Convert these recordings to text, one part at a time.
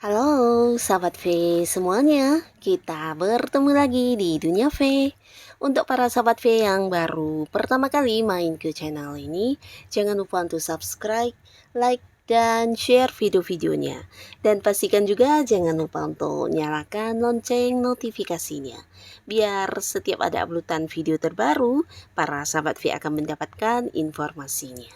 Halo sahabat V semuanya, kita bertemu lagi di Dunia V. Untuk para sahabat V yang baru pertama kali main ke channel ini, jangan lupa untuk subscribe, like, dan share video-videonya. Dan pastikan juga jangan lupa untuk nyalakan lonceng notifikasinya. Biar setiap ada uploadan video terbaru, para sahabat V akan mendapatkan informasinya.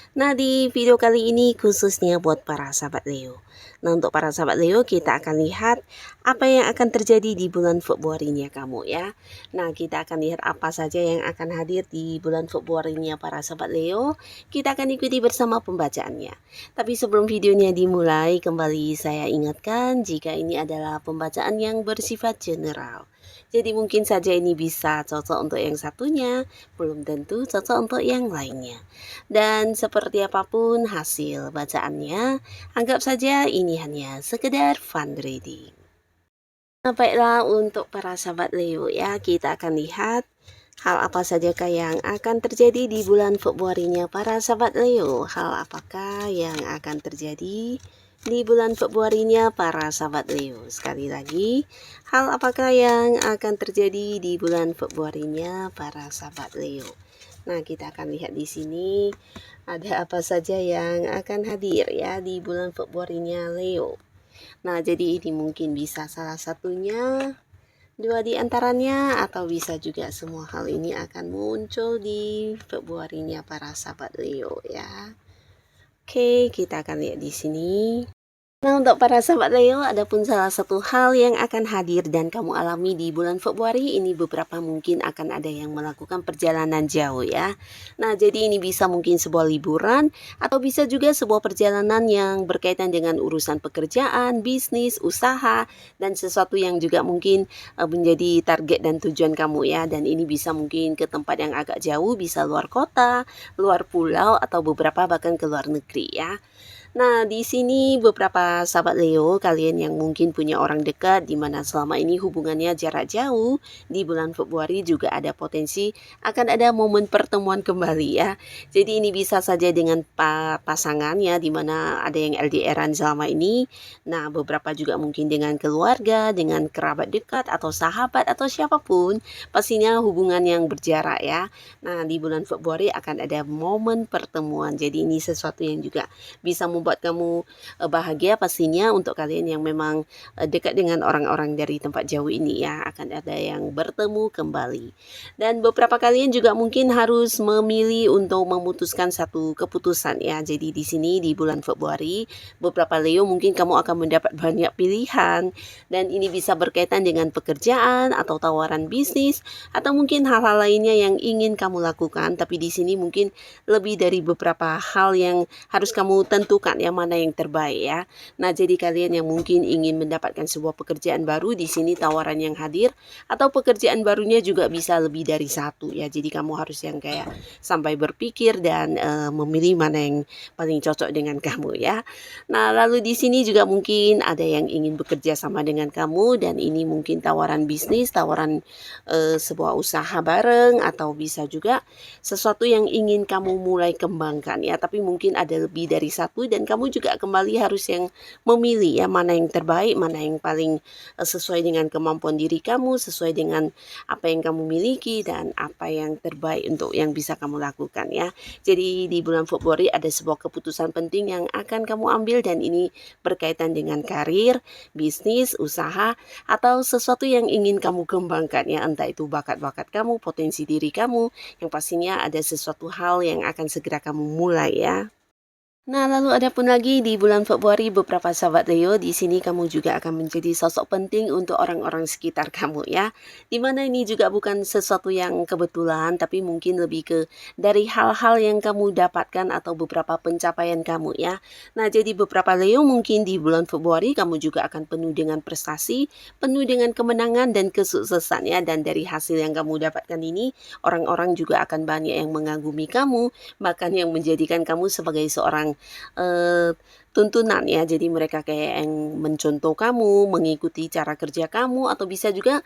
Nah, di video kali ini khususnya buat para sahabat Leo. Nah, untuk para sahabat Leo, kita akan lihat apa yang akan terjadi di bulan Februarinya kamu ya. Nah, kita akan lihat apa saja yang akan hadir di bulan Februarinya para sahabat Leo. Kita akan ikuti bersama pembacaannya. Tapi sebelum videonya dimulai, kembali saya ingatkan jika ini adalah pembacaan yang bersifat general. Jadi mungkin saja ini bisa cocok untuk yang satunya, belum tentu cocok untuk yang lainnya. Dan seperti apapun hasil bacaannya, anggap saja ini hanya sekedar fun reading. Nah, baiklah untuk para sahabat Leo ya, kita akan lihat hal apa sajakah yang akan terjadi di bulan Februarinya para sahabat Leo. Hal apakah yang akan terjadi di bulan Februarinya para sahabat Leo. Sekali lagi, hal apakah yang akan terjadi di bulan Februarinya para sahabat Leo. Nah, kita akan lihat di sini ada apa saja yang akan hadir ya di bulan Februarinya Leo. Nah, jadi ini mungkin bisa salah satunya, dua di antaranya, atau bisa juga semua hal ini akan muncul di Februarinya para sahabat Leo ya. Oke, kita akan lihat di sini. Nah, untuk para sahabat Leo, adapun salah satu hal yang akan hadir dan kamu alami di bulan Februari ini, beberapa mungkin akan ada yang melakukan perjalanan jauh ya. Nah, jadi ini bisa mungkin sebuah liburan atau bisa juga sebuah perjalanan yang berkaitan dengan urusan pekerjaan, bisnis, usaha, dan sesuatu yang juga mungkin menjadi target dan tujuan kamu ya. Dan ini bisa mungkin ke tempat yang agak jauh, bisa luar kota, luar pulau, atau beberapa bahkan ke luar negeri ya. Nah, di sini beberapa sahabat Leo, kalian yang mungkin punya orang dekat di mana selama ini hubungannya jarak jauh, di bulan Februari juga ada potensi akan ada momen pertemuan kembali ya. Jadi ini bisa saja dengan pasangannya di mana ada yang LDRan selama ini. Nah, beberapa juga mungkin dengan keluarga, dengan kerabat dekat atau sahabat atau siapapun, pastinya hubungan yang berjarak ya. Nah, di bulan Februari akan ada momen pertemuan. Jadi ini sesuatu yang juga bisa membuat kamu bahagia pastinya untuk kalian yang memang dekat dengan orang-orang dari tempat jauh ini ya, akan ada yang bertemu kembali. Dan beberapa kalian juga mungkin harus memilih untuk memutuskan satu keputusan ya. Jadi di sini di bulan Februari, beberapa Leo mungkin kamu akan mendapat banyak pilihan dan ini bisa berkaitan dengan pekerjaan atau tawaran bisnis atau mungkin hal-hal lainnya yang ingin kamu lakukan, tapi di sini mungkin lebih dari beberapa hal yang harus kamu tentukan yang mana yang terbaik ya. Nah, jadi kalian yang mungkin ingin mendapatkan sebuah pekerjaan baru, di sini tawaran yang hadir atau pekerjaan barunya juga bisa lebih dari satu ya. Jadi kamu harus yang kayak sampai berpikir dan memilih mana yang paling cocok dengan kamu ya. Nah, lalu di sini juga mungkin ada yang ingin bekerja sama dengan kamu dan ini mungkin tawaran bisnis, tawaran sebuah usaha bareng atau bisa juga sesuatu yang ingin kamu mulai kembangkan ya, tapi mungkin ada lebih dari satu dan kamu juga kembali harus yang memilih ya mana yang terbaik, mana yang paling sesuai dengan kemampuan diri kamu, sesuai dengan apa yang kamu miliki dan apa yang terbaik untuk yang bisa kamu lakukan ya. Jadi di bulan Februari ada sebuah keputusan penting yang akan kamu ambil dan ini berkaitan dengan karir, bisnis, usaha atau sesuatu yang ingin kamu kembangkan ya, entah itu bakat-bakat kamu, potensi diri kamu, yang pastinya ada sesuatu hal yang akan segera kamu mulai ya. Nah, lalu ada pun lagi di bulan Februari beberapa sahabat Leo, di sini kamu juga akan menjadi sosok penting untuk orang-orang sekitar kamu ya. Dimana ini juga bukan sesuatu yang kebetulan, tapi mungkin lebih ke dari hal-hal yang kamu dapatkan atau beberapa pencapaian kamu ya. Nah, jadi beberapa Leo mungkin di bulan Februari kamu juga akan penuh dengan prestasi, penuh dengan kemenangan dan kesuksesan ya. Dan dari hasil yang kamu dapatkan ini, orang-orang juga akan banyak yang mengagumi kamu, bahkan yang menjadikan kamu sebagai seorang eee, tuntunan ya. Jadi mereka kayak yang mencontoh kamu, mengikuti cara kerja kamu, atau bisa juga,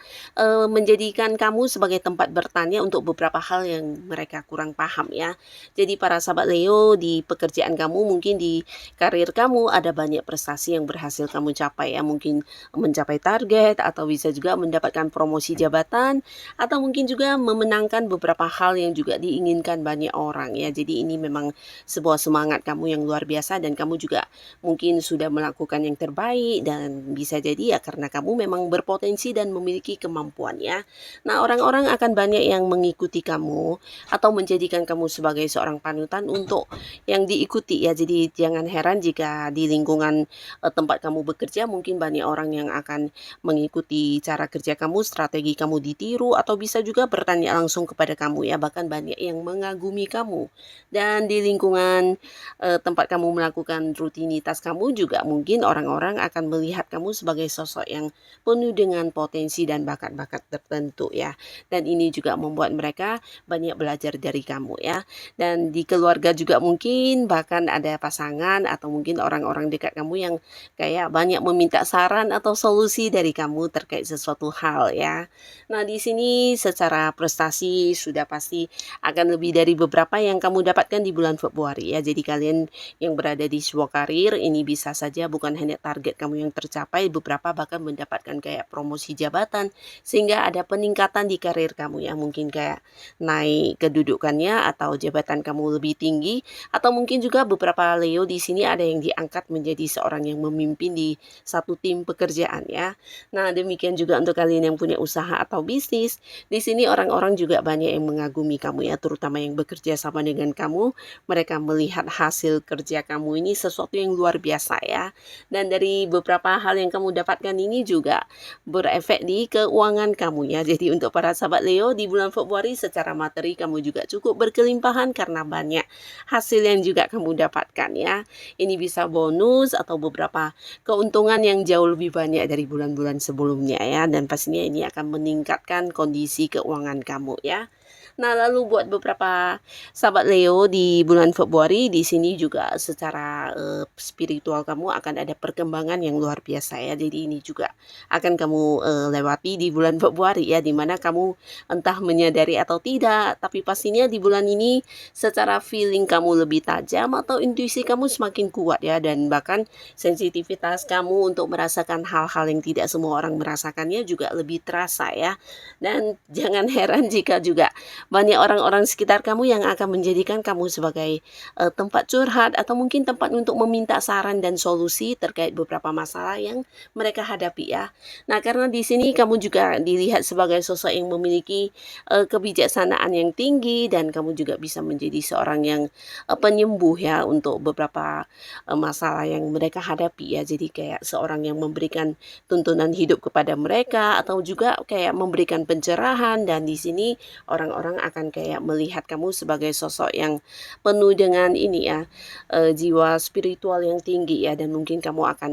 menjadikan kamu sebagai tempat bertanya untuk beberapa hal yang mereka kurang paham ya. Jadi para sahabat Leo, di pekerjaan kamu, mungkin di karir kamu ada banyak prestasi yang berhasil kamu capai ya. Mungkin mencapai target, atau bisa juga mendapatkan promosi jabatan, atau mungkin juga memenangkan beberapa hal yang juga diinginkan banyak orang ya. Jadi ini memang sebuah semangat kamu yang luar biasa, dan kamu juga mungkin sudah melakukan yang terbaik, dan bisa jadi ya karena kamu memang berpotensi dan memiliki kemampuan ya. Nah, orang-orang akan banyak yang mengikuti kamu atau menjadikan kamu sebagai seorang panutan untuk yang diikuti ya. Jadi jangan heran jika di lingkungan tempat kamu bekerja mungkin banyak orang yang akan mengikuti cara kerja kamu, strategi kamu ditiru, atau bisa juga bertanya langsung kepada kamu ya. Bahkan banyak yang mengagumi kamu. Dan di lingkungan, tempat kamu melakukan rutinitas kamu juga mungkin orang-orang akan melihat kamu sebagai sosok yang penuh dengan potensi dan bakat-bakat tertentu ya. Dan ini juga membuat mereka banyak belajar dari kamu ya. Dan di keluarga juga mungkin bahkan ada pasangan atau mungkin orang-orang dekat kamu yang kayak banyak meminta saran atau solusi dari kamu terkait sesuatu hal ya. Nah, di sini secara prestasi sudah pasti akan lebih dari beberapa yang kamu dapatkan di bulan Februari ya. Jadi kalian yang berada di sebuah karir ini bisa saja bukan hanya target kamu yang tercapai, beberapa bahkan mendapatkan kayak promosi jabatan, sehingga ada peningkatan di karir kamu ya. Mungkin kayak naik kedudukannya atau jabatan kamu lebih tinggi, atau mungkin juga beberapa Leo di sini ada yang diangkat menjadi seorang yang memimpin di satu tim pekerjaan ya. Nah, demikian juga untuk kalian yang punya usaha atau bisnis. Di sini orang-orang juga banyak yang mengagumi kamu ya, terutama yang bekerja sama dengan kamu. Mereka melihat hasil kerja kamu ini sesuatu yang luar biasa ya. Dan dari beberapa hal yang kamu dapatkan ini juga berefek di keuangan kamu ya. Jadi untuk para sahabat Leo, di bulan Februari secara materi kamu juga cukup berkelimpahan karena banyak hasil yang juga kamu dapatkan ya. Ini bisa bonus atau beberapa keuntungan yang jauh lebih banyak dari bulan-bulan sebelumnya ya, dan pastinya ini akan meningkatkan kondisi keuangan kamu ya. Nah, lalu buat beberapa sahabat Leo di bulan Februari, di sini juga secara spiritual kamu akan ada perkembangan yang luar biasa ya. Jadi ini juga akan kamu lewati di bulan Februari ya, dimana kamu entah menyadari atau tidak, tapi pastinya di bulan ini secara feeling kamu lebih tajam atau intuisi kamu semakin kuat ya, dan bahkan sensitivitas kamu untuk merasakan hal-hal yang tidak semua orang merasakannya juga lebih terasa ya. Dan jangan heran jika juga banyak orang-orang sekitar kamu yang akan menjadikan kamu sebagai tempat curhat atau mungkin tempat untuk meminta saran dan solusi terkait beberapa masalah yang mereka hadapi ya. Nah, karena di sini kamu juga dilihat sebagai sosok yang memiliki kebijaksanaan yang tinggi, dan kamu juga bisa menjadi seorang yang penyembuh ya untuk beberapa masalah yang mereka hadapi ya. Jadi kayak seorang yang memberikan tuntunan hidup kepada mereka, atau juga kayak memberikan pencerahan. Dan di sini orang-orang akan kayak melihat kamu sebagai sosok yang penuh dengan ini ya, jiwa spiritual yang tinggi ya, dan mungkin kamu akan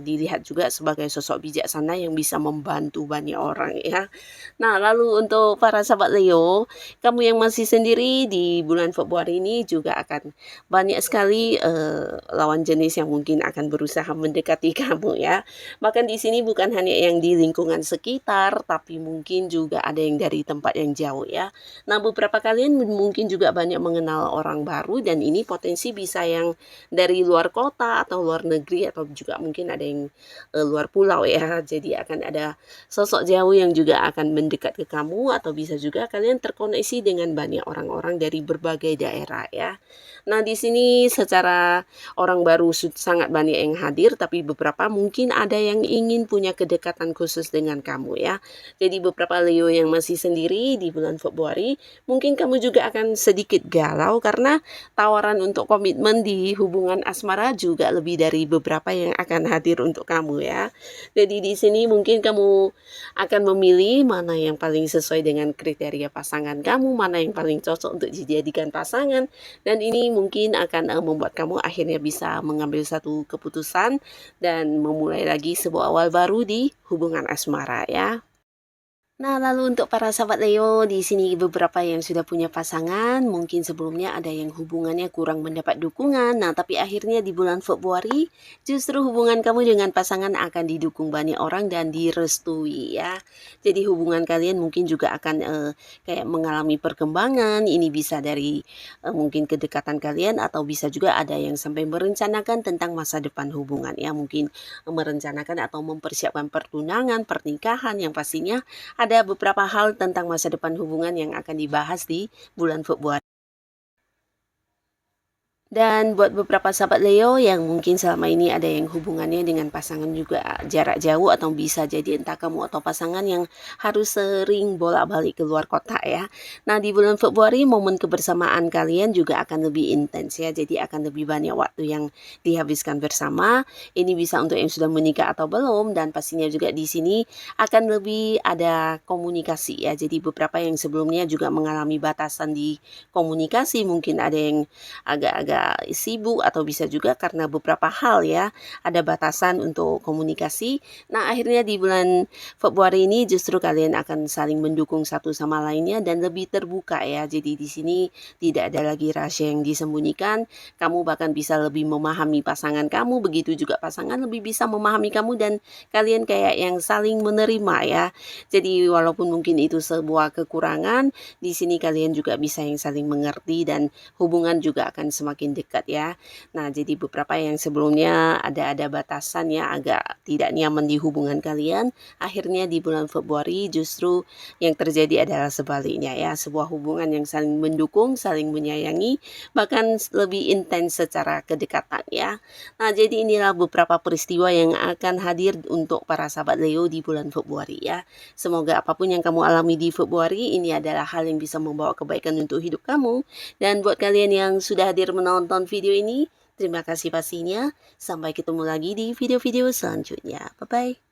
dilihat juga sebagai sosok bijaksana yang bisa membantu banyak orang ya. Nah, lalu untuk para sahabat Leo, kamu yang masih sendiri di bulan Februari ini juga akan banyak sekali lawan jenis yang mungkin akan berusaha mendekati kamu ya. Bahkan di sini bukan hanya yang di lingkungan sekitar, tapi mungkin juga ada yang dari tempat yang jauh ya. Nah, beberapa kalian mungkin juga banyak mengenal orang baru, dan ini potensi bisa yang dari luar kota atau luar negeri, atau juga mungkin ada yang luar pulau ya. Jadi akan ada sosok jauh yang juga akan mendekat ke kamu, atau bisa juga kalian terkoneksi dengan banyak orang-orang dari berbagai daerah ya. Nah, di sini secara orang baru sangat banyak yang hadir, tapi beberapa mungkin ada yang ingin punya kedekatan khusus dengan kamu ya. Jadi beberapa Leo yang masih sendiri di bulan Februari, Februari, mungkin kamu juga akan sedikit galau karena tawaran untuk komitmen di hubungan asmara juga lebih dari beberapa yang akan hadir untuk kamu ya. Jadi di sini mungkin kamu akan memilih mana yang paling sesuai dengan kriteria pasangan kamu, mana yang paling cocok untuk dijadikan pasangan, dan ini mungkin akan membuat kamu akhirnya bisa mengambil satu keputusan dan memulai lagi sebuah awal baru di hubungan asmara ya. Nah, lalu untuk para sahabat Leo, di sini beberapa yang sudah punya pasangan, mungkin sebelumnya ada yang hubungannya kurang mendapat dukungan. Nah, tapi akhirnya di bulan Februari, justru hubungan kamu dengan pasangan akan didukung banyak orang dan direstui ya. Jadi hubungan kalian mungkin juga akan kayak mengalami perkembangan. Ini bisa dari mungkin kedekatan kalian atau bisa juga ada yang sampai merencanakan tentang masa depan hubungan ya. Mungkin merencanakan atau mempersiapkan pertunangan, pernikahan yang pastinya ada beberapa hal tentang masa depan hubungan yang akan dibahas di bulan Februari. Dan buat beberapa sahabat Leo yang mungkin selama ini ada yang hubungannya dengan pasangan juga jarak jauh atau bisa jadi entah kamu atau pasangan yang harus sering bolak-balik ke luar kota ya. Nah, di bulan Februari momen kebersamaan kalian juga akan lebih intens ya. Jadi akan lebih banyak waktu yang dihabiskan bersama. Ini bisa untuk yang sudah menikah atau belum, dan pastinya juga di sini akan lebih ada komunikasi ya. Jadi beberapa yang sebelumnya juga mengalami batasan di komunikasi, mungkin ada yang agak-agak sibuk atau bisa juga karena beberapa hal ya, ada batasan untuk komunikasi. Nah, akhirnya di bulan Februari ini justru kalian akan saling mendukung satu sama lainnya dan lebih terbuka ya. Jadi di sini tidak ada lagi rahasia yang disembunyikan. Kamu bahkan bisa lebih memahami pasangan kamu, begitu juga pasangan lebih bisa memahami kamu, dan kalian kayak yang saling menerima ya. Jadi walaupun mungkin itu sebuah kekurangan, di sini kalian juga bisa yang saling mengerti dan hubungan juga akan semakin dekat ya. Nah, jadi beberapa yang sebelumnya ada batasan ya, agak tidak nyaman di hubungan kalian, akhirnya di bulan Februari justru yang terjadi adalah sebaliknya ya, sebuah hubungan yang saling mendukung, saling menyayangi, bahkan lebih intens secara kedekatan ya. Nah, jadi inilah beberapa peristiwa yang akan hadir untuk para sahabat Leo di bulan Februari ya. Semoga apapun yang kamu alami di Februari ini adalah hal yang bisa membawa kebaikan untuk hidup kamu. Dan buat kalian yang sudah hadir menonton video ini, terima kasih pastinya. Sampai ketemu lagi di video-video selanjutnya. Bye-bye.